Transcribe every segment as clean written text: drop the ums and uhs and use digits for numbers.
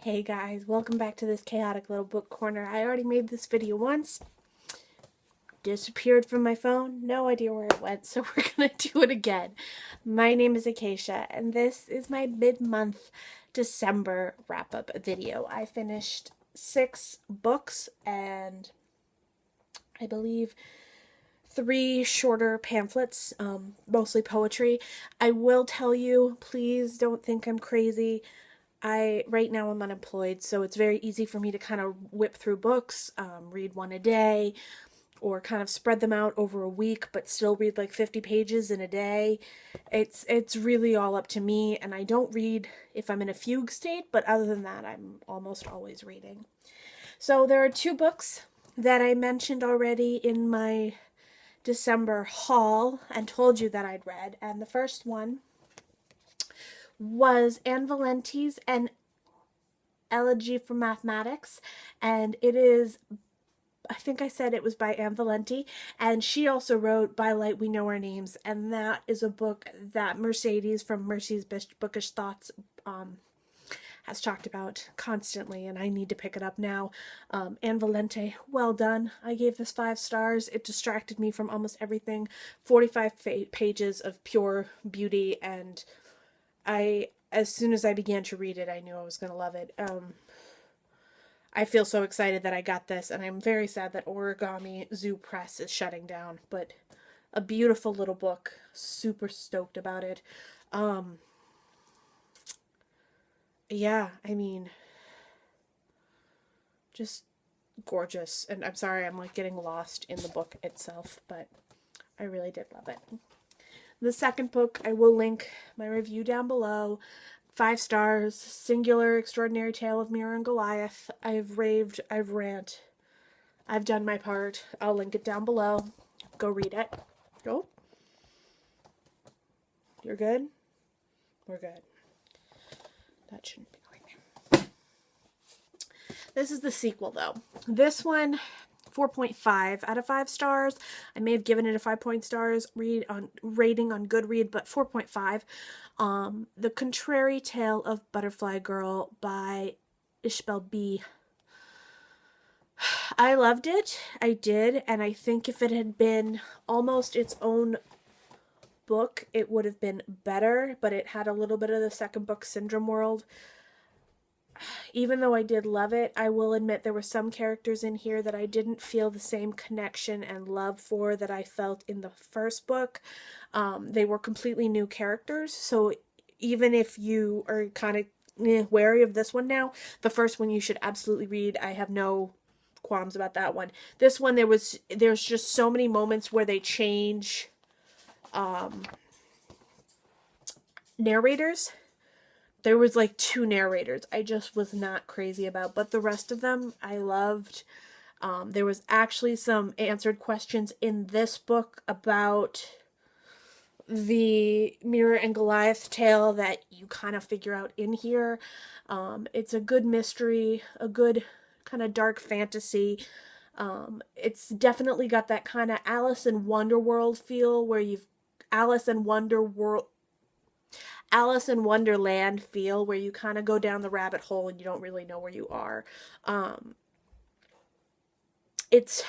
Hey guys, welcome back to this chaotic little book corner. I already made this video once, disappeared from my phone, no idea where it went, so we're gonna do it again. My name is Acacia, and this is my mid-month December wrap-up video. I finished 6 books and I believe 3 shorter pamphlets, mostly poetry. I will tell you, please don't think I'm crazy. Right now I'm unemployed, so it's very easy for me to kind of whip through books, read one a day, or kind of spread them out over a week, but still read like 50 pages in a day. It's really all up to me, and I don't read if I'm in a fugue state, but other than that, I'm almost always reading. So there are 2 books that I mentioned already in my December haul and told you that I'd read, and the first one was Anne Valente's An Elegy for Mathematics, and it is, I think I said it was by Anne Valente, and she also wrote By Light We Know Our Names, and that is a book that Mercedes from Mercy's Bookish Thoughts has talked about constantly, and I need to pick it up now. Anne Valente, well done. I gave this 5 stars. It distracted me from almost everything. 45 pages of pure beauty, and as soon as I began to read it, I knew I was going to love it. I feel so excited that I got this, and I'm very sad that Origami Zoo Press is shutting down, but a beautiful little book. Super stoked about it. Yeah, I mean, just gorgeous. And I'm sorry, I'm like getting lost in the book itself, but I really did love it. The second book, I will link my review down below. 5 stars, Singular Extraordinary Tale of Mira and Goliath. I've raved, I've rant, I've done my part. I'll link it down below. Go read it. Go. You're good? We're good. That shouldn't be going there. This is the sequel, though. This one, 4.5 out of 5 stars. I may have given it a 5 stars rating on Goodread, but 4.5. The Contrary Tale of Butterfly Girl by Ishbel B. I loved it. I did, and I think if it had been almost its own book, it would have been better, but it had a little bit of the second book syndrome world. Even though I did love it, I will admit there were some characters in here that I didn't feel the same connection and love for that I felt in the first book. They were completely new characters, so even if you are kind of wary of this one now, the first one you should absolutely read. I have no qualms about that one. This one, there's just so many moments where they change narrators. There was like 2 narrators I just was not crazy about, but the rest of them I loved. There was actually some answered questions in this book about the Mira and Goliath tale that you kind of figure out in here. It's a good mystery, a good kind of dark fantasy. It's definitely got that kind of Alice in Wonderworld feel, where you've Alice in Wonderland feel, where you kind of go down the rabbit hole and you don't really know where you are. It's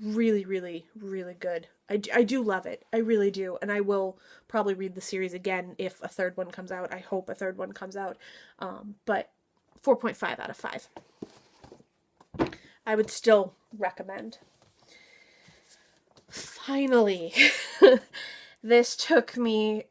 really, really, really good. I do love it. I really do. And I will probably read the series again if a 3rd one comes out. I hope a 3rd one comes out. But 4.5 out of 5. I would still recommend. Finally, this took me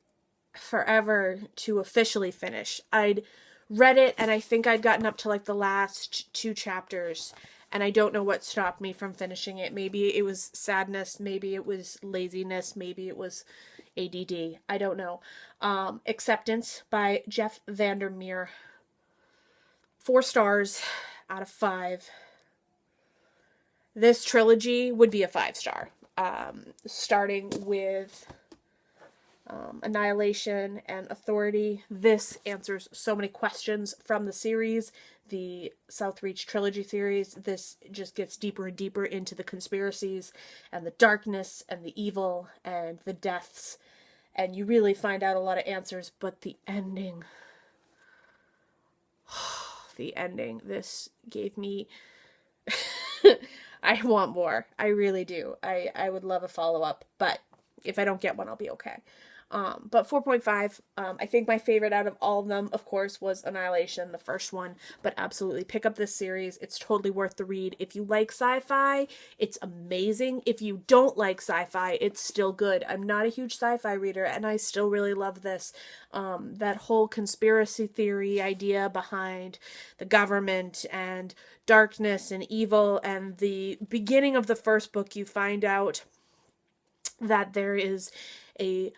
forever to officially finish. I'd read it and I think I'd gotten up to like the last 2 chapters, and I don't know what stopped me from finishing it. Maybe it was sadness, maybe it was laziness, maybe it was ADD. I don't know. Acceptance by Jeff Vandermeer. 4 stars out of 5. This trilogy would be a 5 star. Starting with Annihilation and Authority. This answers so many questions from the series, the Southreach trilogy series. This just gets deeper and deeper into the conspiracies and the darkness and the evil and the deaths, and you really find out a lot of answers, but the ending, the ending. This gave me I want more. I really do. I would love a follow-up, but if I don't get one, I'll be okay. But 4.5, I think my favorite out of all of them, of course, was Annihilation, the first one, but absolutely pick up this series. It's totally worth the read. If you like sci-fi, it's amazing. If you don't like sci-fi, it's still good. I'm not a huge sci-fi reader, and I still really love this. That whole conspiracy theory idea behind the government and darkness and evil, and the beginning of the first book, you find out that there is a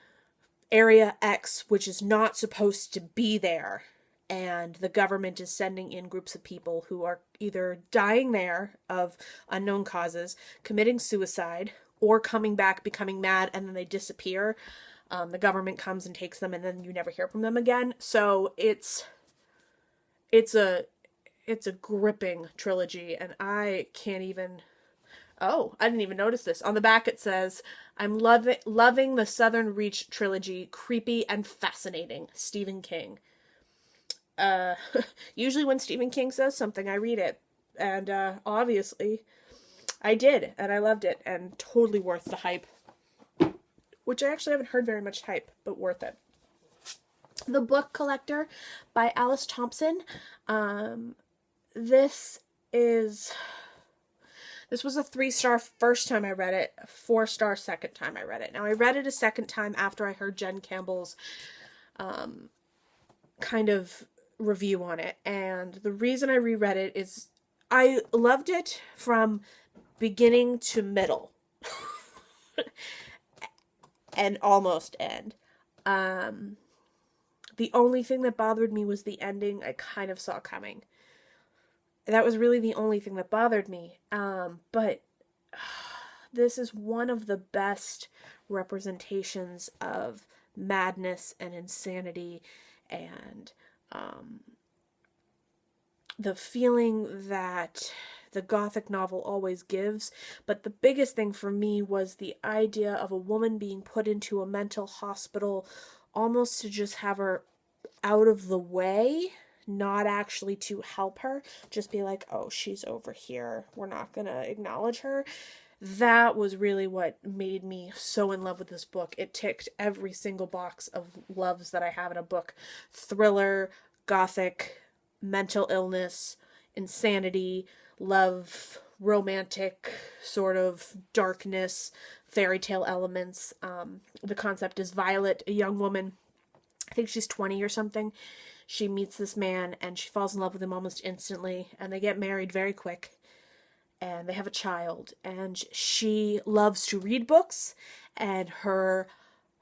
Area X, which is not supposed to be there, and the government is sending in groups of people who are either dying there of unknown causes, committing suicide, or coming back, becoming mad, and then they disappear. The government comes and takes them, and then you never hear from them again. So it's a gripping trilogy, and I can't even... Oh, I didn't even notice this. On the back it says, I'm loving the Southern Reach trilogy, creepy and fascinating. Stephen King. Usually when Stephen King says something, I read it. And obviously, I did. And I loved it. And totally worth the hype. Which I actually haven't heard very much hype, but worth it. The Book Collector by Alice Thompson. This was a 3-star first time I read it, a 4-star second time I read it. Now, I read it a second time after I heard Jen Campbell's kind of review on it. And the reason I reread it is I loved it from beginning to middle. And almost end. The only thing that bothered me was the ending I kind of saw coming. That was really the only thing that bothered me. But this is one of the best representations of madness and insanity and the feeling that the Gothic novel always gives. But the biggest thing for me was the idea of a woman being put into a mental hospital almost to just have her out of the way. Not actually to help her, just be like, oh, she's over here, we're not gonna acknowledge her. That was really what made me so in love with this book. It ticked every single box of loves that I have in a book. Thriller, gothic, mental illness, insanity, love, romantic, sort of darkness, fairy tale elements. The concept is Violet, a young woman, I think she's 20 or something. She meets this man and she falls in love with him almost instantly, and they get married very quick, and they have a child, and she loves to read books, and her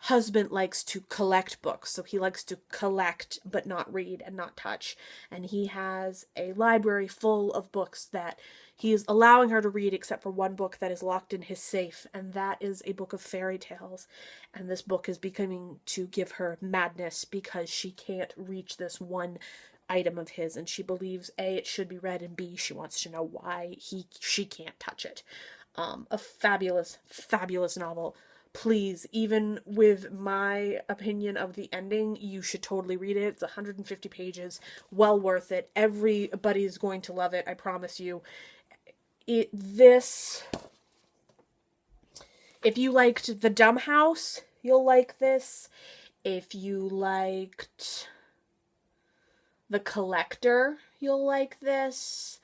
husband likes to collect books, so he likes to collect but not read and not touch, and he has a library full of books that he is allowing her to read except for one book that is locked in his safe, and that is a book of fairy tales, and this book is becoming to give her madness because she can't reach this one item of his, and she believes A, it should be read, and B, she wants to know why she can't touch it. A fabulous, fabulous novel. Please, even with my opinion of the ending, you should totally read it. It's 150 pages. Well worth it. Everybody is going to love it, I promise you. If you liked The Dumb House, you'll like this. If you liked The Collector, you'll like this.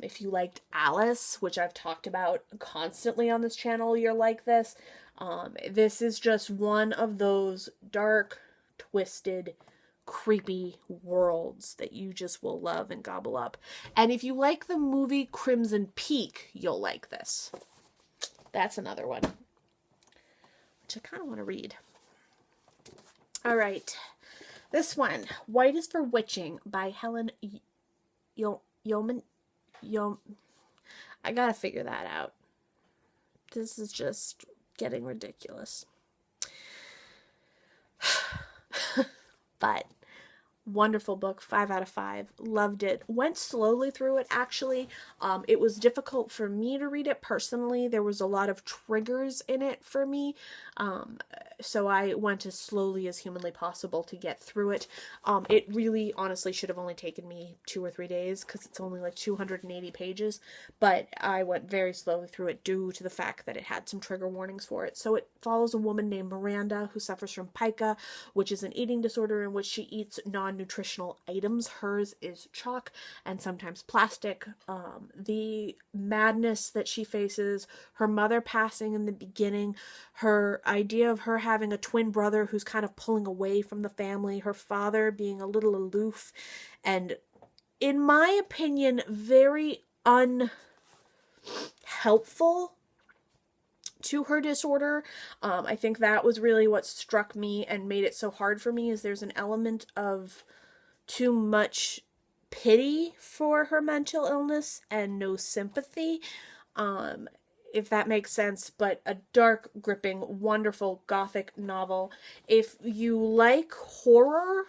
If you liked Alice, which I've talked about constantly on this channel, you're like this. This is just one of those dark, twisted, creepy worlds that you just will love and gobble up. And if you like the movie Crimson Peak, you'll like this. That's another one, which I kind of want to read. All right. This one, White is for Witching by Helen Yeoman. I gotta figure that out. This is just getting ridiculous. But Wonderful book, 5 out of 5. Loved it. Went slowly through it, actually. It was difficult for me to read it personally. There was a lot of triggers in it for me. So I went as slowly as humanly possible to get through it. It really, honestly, should have only taken me 2 or 3 days because it's only like 280 pages. But I went very slowly through it due to the fact that it had some trigger warnings for it. So it follows a woman named Miranda who suffers from pica, which is an eating disorder in which she eats non-nutritional items. Hers is chalk and sometimes plastic. The madness that she faces, her mother passing in the beginning, her idea of her having a twin brother who's kind of pulling away from the family, her father being a little aloof, and in my opinion, very unhelpful to her disorder. I think that was really what struck me and made it so hard for me, is there's an element of too much pity for her mental illness and no sympathy, if that makes sense. But a dark, gripping, wonderful gothic novel. If you like horror,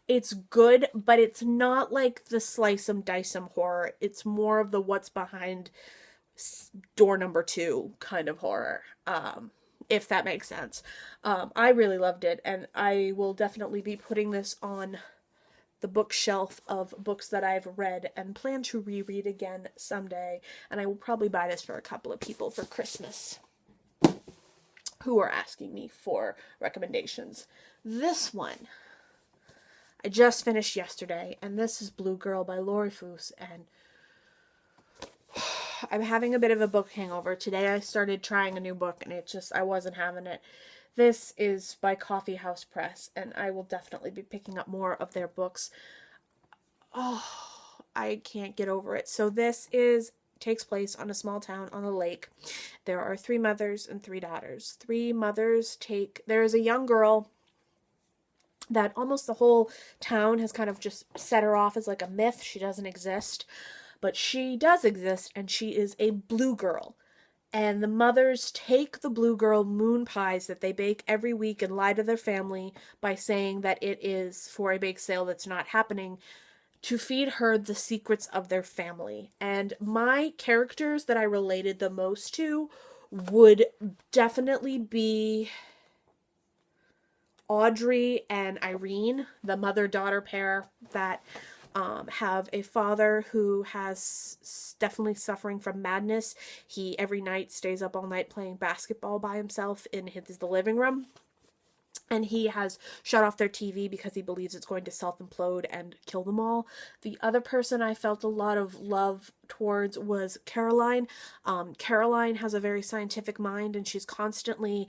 it's good, but it's not like the slice 'em dice 'em horror. It's more of the what's behind door number 2 kind of horror, if that makes sense. I really loved it, and I will definitely be putting this on the bookshelf of books that I've read and plan to reread again someday, and I will probably buy this for a couple of people for Christmas who are asking me for recommendations. This one I just finished yesterday, and this is Blue Girl by Lori Foos, and I'm having a bit of a book hangover. Today I started trying a new book, and I wasn't having it. This is by Coffee House Press, and I will definitely be picking up more of their books. Oh, I can't get over it. So this takes place on a small town on a lake. There are 3 mothers and 3 daughters. 3 mothers there is a young girl that almost the whole town has kind of just set her off as like a myth. She doesn't exist. But she does exist, and she is a blue girl. And the mothers take the blue girl moon pies that they bake every week and lie to their family by saying that it is for a bake sale that's not happening, to feed her the secrets of their family. And my characters that I related the most to would definitely be Audrey and Irene, the mother-daughter pair that have a father who has definitely suffering from madness. He every night stays up all night playing basketball by himself in the living room. And he has shut off their TV because he believes it's going to self-implode and kill them all. The other person I felt a lot of love towards was Caroline. Caroline has a very scientific mind, and she's constantly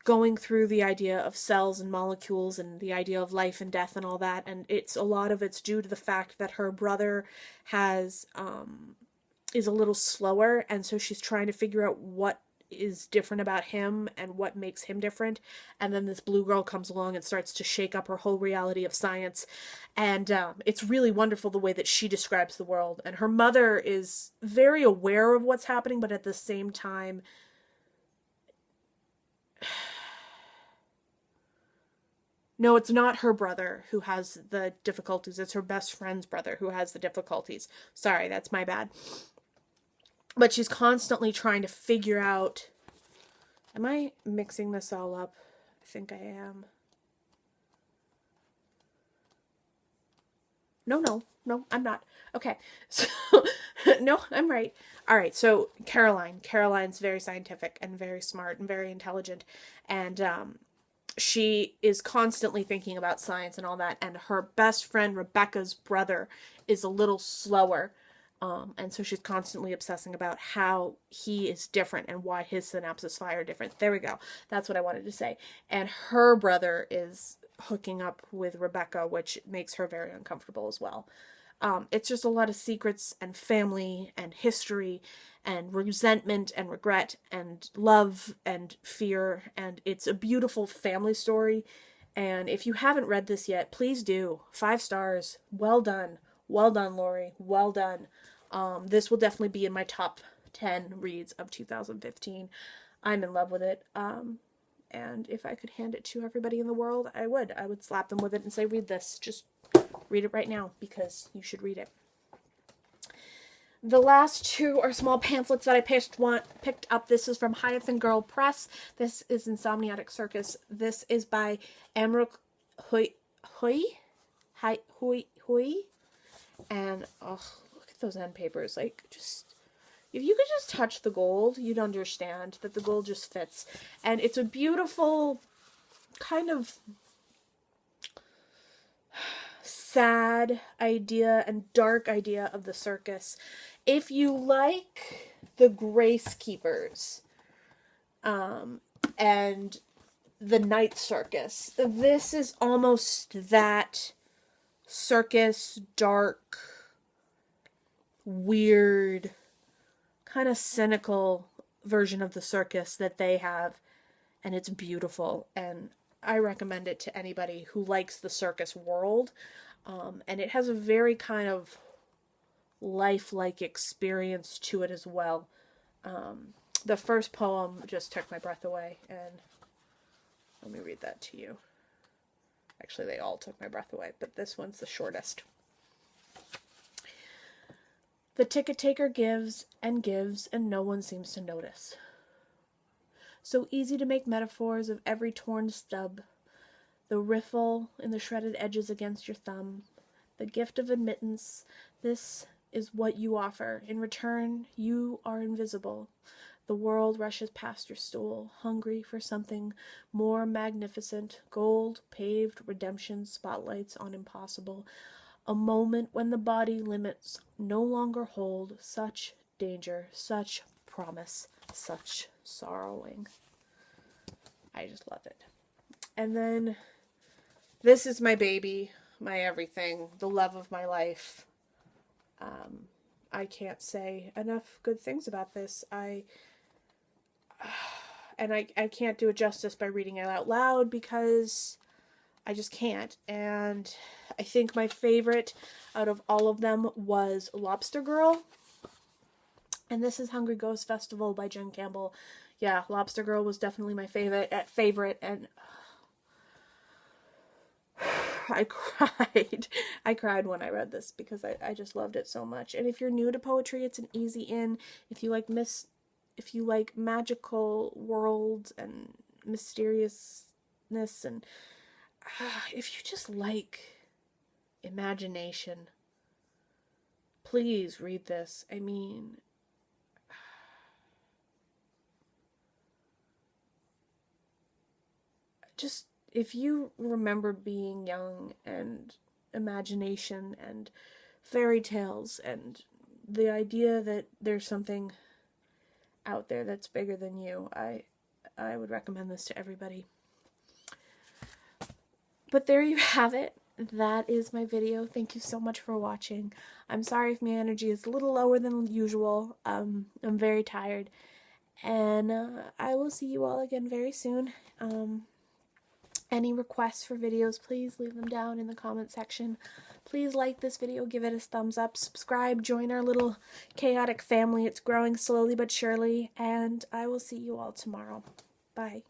going through the idea of cells and molecules and the idea of life and death and all that, and a lot of it's due to the fact that her brother is a little slower, and so she's trying to figure out what is different about him and what makes him different. And then this blue girl comes along and starts to shake up her whole reality of science, and it's really wonderful the way that she describes the world. And her mother is very aware of what's happening, but at the same time, no, it's not her brother who has the difficulties. It's her best friend's brother who has the difficulties. Sorry, that's my bad. But she's constantly trying to figure out... Am I mixing this all up? I think I am. No, I'm not. Okay, so... no, I'm right. Alright, so Caroline's very scientific and very smart and very intelligent. And, she is constantly thinking about science and all that, and her best friend Rebecca's brother is a little slower, and so she's constantly obsessing about how he is different and why his synapses fire different. There we go. That's what I wanted to say. And her brother is hooking up with Rebecca, which makes her very uncomfortable as well. It's just a lot of secrets and family and history and resentment and regret and love and fear, and it's a beautiful family story. And if you haven't read this yet, please do. 5 stars. Well done, Lori. Well done. This will definitely be in my top 10 reads of 2015. I'm in love with it. And if I could hand it to everybody in the world, I would slap them with it and say, read this. Just read it right now because you should read it. The last two are small pamphlets that I picked up. This is from Hyacinth Girl Press. This is Insomniac Circus. This is by Amruk Hui. And, oh, look at those end papers. Like, just, if you could just touch the gold, you'd understand that the gold just fits. And it's a beautiful, kind of sad idea and dark idea of the circus. If you like the Grace Keepers and the Night Circus, this is almost that circus, dark, weird, kind of cynical version of the circus that they have, and it's beautiful, and I recommend it to anybody who likes the circus world. And it has a very kind of lifelike experience to it as well. The first poem just took my breath away, and let me read that to you. Actually, they all took my breath away, but this one's the shortest. The ticket taker gives, and no one seems to notice. So easy to make metaphors of every torn stub, the riffle in the shredded edges against your thumb, the gift of admittance. This is what you offer. In return, you are invisible. The world rushes past your stool, hungry for something more magnificent. Gold, paved redemption, spotlights on impossible. A moment when the body limits no longer hold. Such danger, such promise, such sorrowing. I just love it. And then this is my baby, my everything, the love of my life. I can't say enough good things about this. I can't do it justice by reading it out loud because I just can't. And I think my favorite out of all of them was Lobster Girl. And this is Hungry Ghost Festival by Jen Campbell. Yeah, Lobster Girl was definitely my favorite, and I cried. I cried when I read this because I just loved it so much. And if you're new to poetry, it's an easy in. If you like magical worlds and mysteriousness, and if you just like imagination, please read this. I mean, just, if you remember being young and imagination and fairy tales and the idea that there's something out there that's bigger than you, I would recommend this to everybody. But there you have it. That is my video. Thank you so much for watching. I'm sorry if my energy is a little lower than usual. I'm very tired. And I will see you all again very soon. Any requests for videos, please leave them down in the comment section. Please like this video, give it a thumbs up, subscribe, join our little chaotic family. It's growing slowly but surely, and I will see you all tomorrow. Bye.